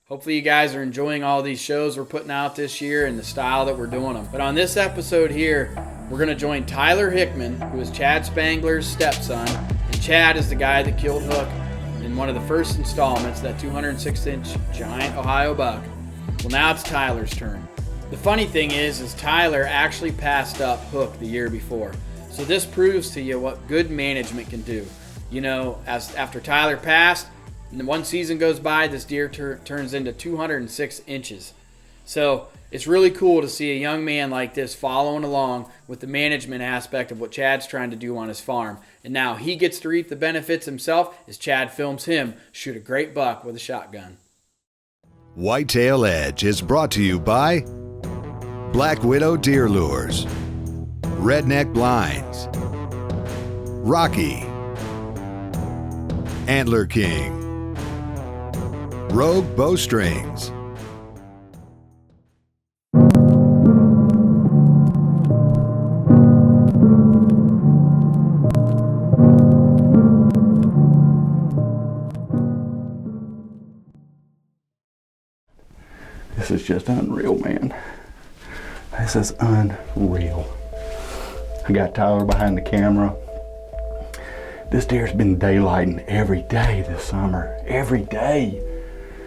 Hopefully you guys are enjoying all these shows we're putting out this year and the style that we're doing them. But on this episode here, we're going to join Tyler Hickman, who is Chad Spangler's stepson. And Chad is the guy that killed Hook in one of the first installments, that 206-inch giant Ohio buck. Well, now it's Tyler's turn. The funny thing is Tyler actually passed up Hook the year before. So this proves to you what good management can do. You know, after Tyler passed, and one season goes by, this deer turns into 206 inches. So it's really cool to see a young man like this following along with the management aspect of what Chad's trying to do on his farm. And now he gets to reap the benefits himself as Chad films him shoot a great buck with a shotgun. Whitetail Edge is brought to you by Black Widow Deer Lures, Redneck Blinds, Rocky, Antler King, Rogue Bowstrings. This is just unreal, man. This is unreal. I got Tyler behind the camera. This deer's been daylighting every day this summer. Every day.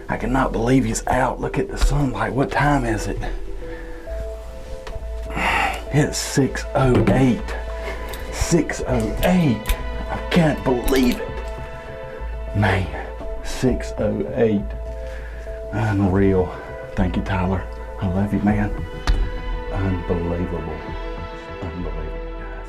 I cannot believe he's out. Look at the sunlight. What time is it? It's 6:08. 6:08. I can't believe it. Man, 6:08. Unreal. Thank you, Tyler. I love you, man. Unbelievable. Unbelievable, guys.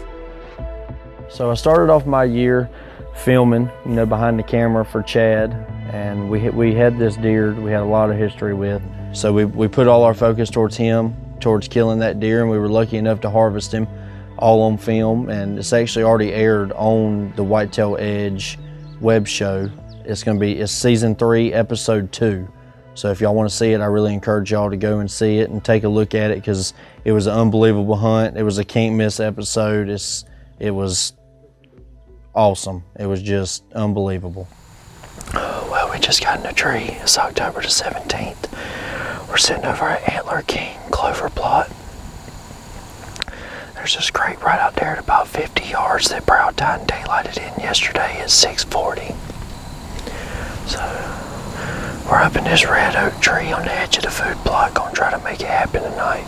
So I started off my year filming, behind the camera for Chad, and we had this deer we had a lot of history with. So we put all our focus towards him, towards killing that deer, and we were lucky enough to harvest him all on film, and it's actually already aired on the Whitetail Edge web show. It's season 3, episode 2. So if y'all want to see it, I really encourage y'all to go and see it and take a look at it, because it was an unbelievable hunt. It was a can't miss episode. It was awesome. It was just unbelievable. Well, we just got in a tree. It's October the 17th. We're sitting over at Antler King clover plot. There's this creek right out there at about 50 yards that Brow died and daylighted in yesterday at 6:40. So we're up in this red oak tree on the edge of the food plot, gonna try to make it happen tonight.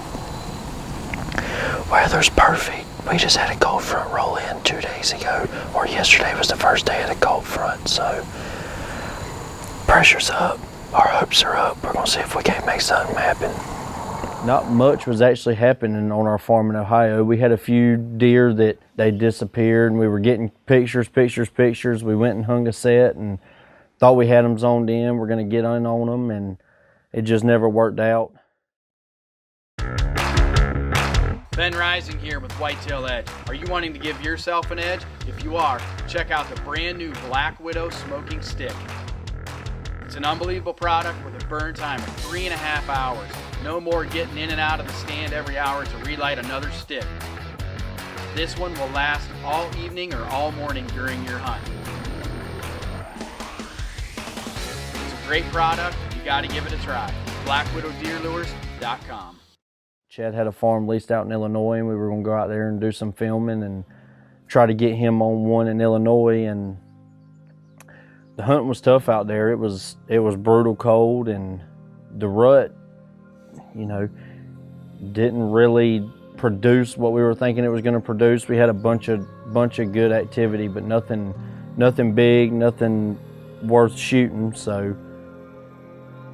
Weather's perfect. We just had a cold front roll in 2 days ago, or yesterday was the first day of the cold front, so pressure's up, our hopes are up. We're gonna see if we can't make something happen. Not much was actually happening on our farm in Ohio. We had a few deer that they disappeared, and we were getting pictures. We went and hung a set and thought we had them zoned in. We're gonna get in on them, and it just never worked out. Ben Rising here with Whitetail Edge. Are you wanting to give yourself an edge? If you are, check out the brand new Black Widow smoking stick. It's an unbelievable product with a burn time of 3.5 hours. No more getting in and out of the stand every hour to relight another stick. This one will last all evening or all morning during your hunt. It's a great product. You got to give it a try. BlackWidowDeerLures.com. Chad had a farm leased out in Illinois, and we were going to go out there and do some filming and try to get him on one in Illinois. And the hunt was tough out there. It was brutal cold, and the rut, didn't really produce what we were thinking it was going to produce. We had a bunch of good activity, but nothing big, nothing worth shooting. So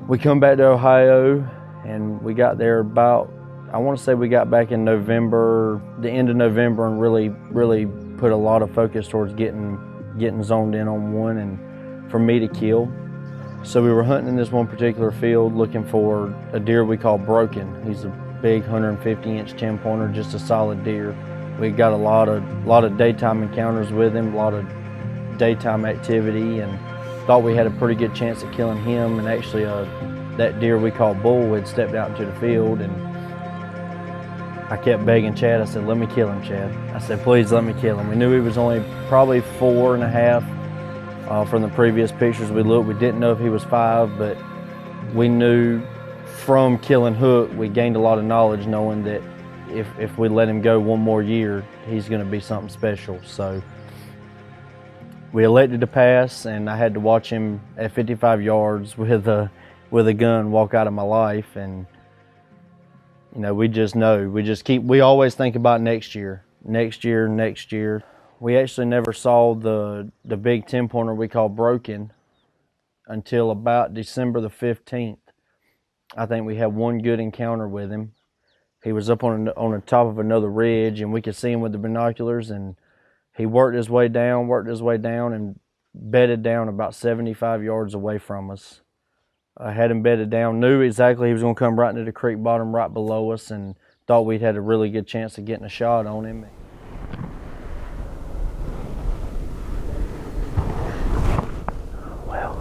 we come back to Ohio, and we got there about, I want to say we got back in November, the end of November, and really put a lot of focus towards getting zoned in on one and for me to kill. So we were hunting in this one particular field looking for a deer we call Broken. He's a big 150-inch 10-pointer, just a solid deer. We got a lot of daytime encounters with him, a lot of daytime activity, and thought we had a pretty good chance at killing him. And actually that deer we call Bull had stepped out into the field, and I kept begging Chad. I said, let me kill him, Chad. I said, please let me kill him. We knew he was only probably 4.5 from the previous pictures we looked. We didn't know if he was 5, but we knew from killing Hook, we gained a lot of knowledge knowing that if we let him go one more year, he's going to be something special. So we elected to pass, and I had to watch him at 55 yards with a gun walk out of my life. And you know, we always think about next year. We actually never saw the big 10-pointer we call Broken until about December the 15th. I think we had one good encounter with him. He was up on the top of another ridge, and we could see him with the binoculars, and he worked his way down, and bedded down about 75 yards away from us. I had him bedded down, knew exactly he was going to come right into the creek bottom right below us, and thought we'd had a really good chance of getting a shot on him. Well,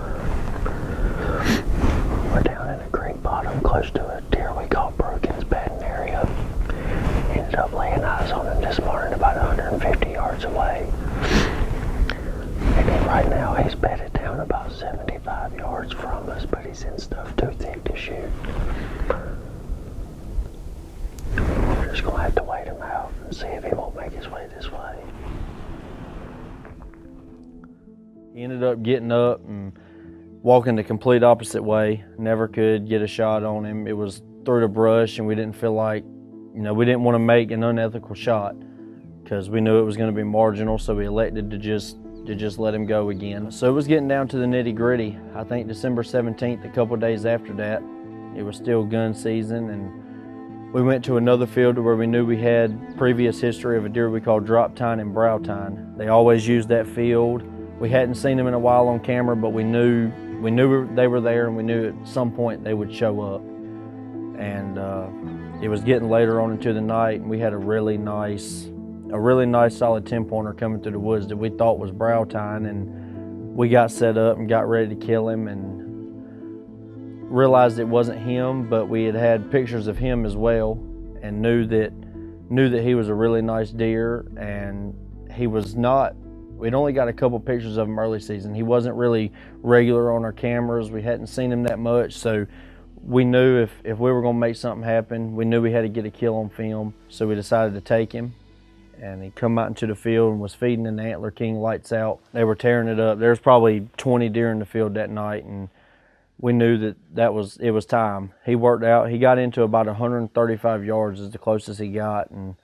we're down in the creek bottom close to a deer we call Broken's bedding area. Ended up laying eyes on him this morning about 150 yards away. And right now he's bedded down about 75 yards from us, but he's in stuff too thick to shoot. We're just gonna have to wait him out and see if he won't make his way this way. He ended up getting up and walking the complete opposite way. Never could get a shot on him. It was through the brush, and we didn't feel like, you know, we didn't want to make an unethical shot because we knew it was going to be marginal, so we elected to just let him go again. So it was getting down to the nitty-gritty. I think December 17th, a couple of days after that, it was still gun season, and we went to another field where we knew we had previous history of a deer we call drop tine and brow tine. They always used that field. We hadn't seen them in a while on camera, but we knew they were there, and we knew at some point they would show up. And it was getting later on into the night, and we had a really nice solid 10-pointer coming through the woods that we thought was brow tine, and we got set up and got ready to kill him, and realized it wasn't him, but we had pictures of him as well, and knew that he was a really nice deer. And he was not, we'd only got a couple pictures of him early season. He wasn't really regular on our cameras. We hadn't seen him that much, so we knew if we were going to make something happen, we knew we had to get a kill on film. So we decided to take him, and he come out into the field and was feeding in the Antler King lights out. They were tearing it up. There was probably 20 deer in the field that night, and we knew it was time. He worked out. He got into about 135 yards is the closest he got, and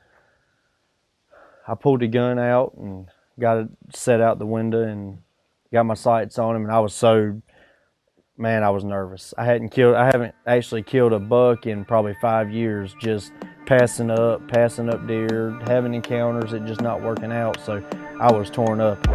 I pulled the gun out and got it set out the window and got my sights on him, and I was nervous. I haven't actually killed a buck in probably 5 years, just passing up deer, having encounters, it just not working out, so I was torn up.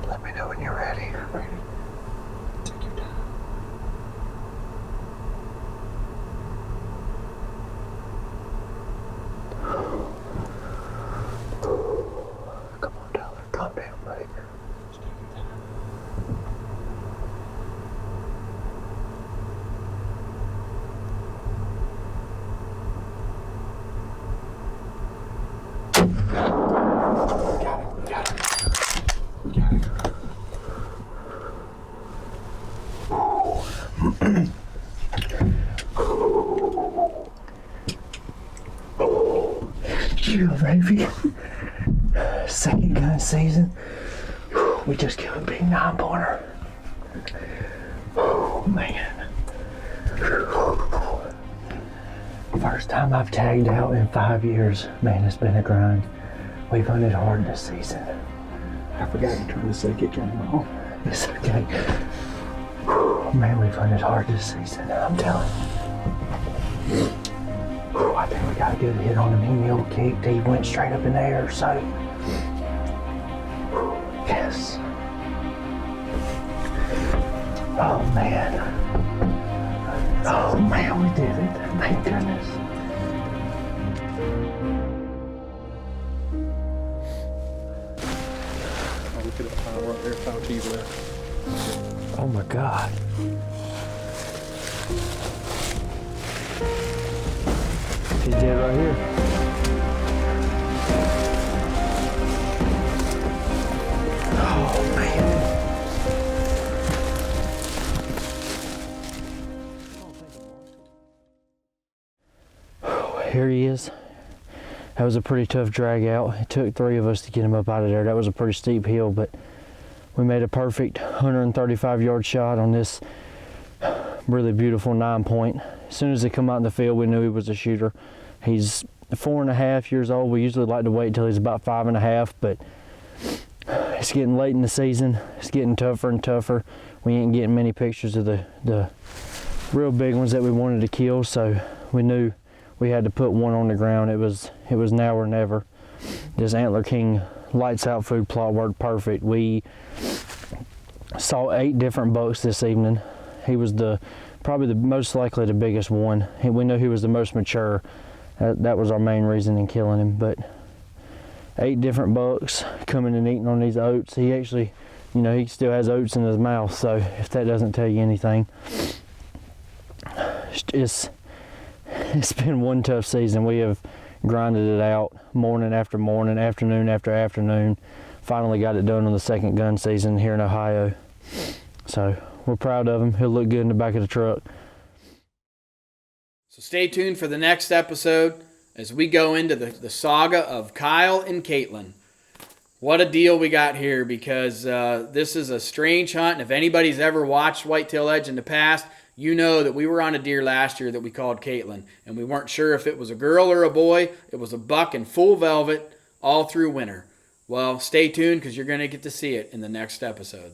Let me know when you're ready. Ready. Take your time. Come on, Tyler. Calm down, buddy. Just take your time. You ready for your second gun season? We just killed a big 9-pointer. Oh man. First time I've tagged out in 5 years. Man, it's been a grind. We've hunted hard this season. I forgot to turn the second camera on. It's okay. Man, we've hunted hard this season, I'm telling you. I think we got a good hit on him. He mule kicked. He went straight up in the air, so. Yes. Oh, man. Oh, man, we did it. Thank goodness. Oh, my God. He's dead right here. Oh, man. Here he is. That was a pretty tough drag out. It took 3 of us to get him up out of there. That was a pretty steep hill, but we made a perfect 135-yard shot on this really beautiful 9-point. As soon as he come out in the field, we knew he was a shooter. He's 4.5 years old. We usually like to wait until he's about 5.5, but it's getting late in the season. It's getting tougher and tougher. We ain't getting many pictures of the real big ones that we wanted to kill, so we knew we had to put one on the ground. It was now or never. This Antler King lights out food plot worked perfect. We saw 8 different bucks this evening. He was probably the most likely the biggest one. We knew he was the most mature. That was our main reason in killing him. But 8 different bucks coming and eating on these oats. He actually, he still has oats in his mouth. So if that doesn't tell you anything, it's been one tough season. We have grinded it out morning after morning, afternoon after afternoon. Finally got it done on the second gun season here in Ohio. So we're proud of him. He'll look good in the back of the truck. So stay tuned for the next episode as we go into the saga of Kyle and Caitlin. What a deal we got here, because this is a strange hunt. And if anybody's ever watched Whitetail Edge in the past, you know that we were on a deer last year that we called Caitlin, and we weren't sure if it was a girl or a boy. It was a buck in full velvet all through winter. Well, stay tuned, because you're going to get to see it in the next episode.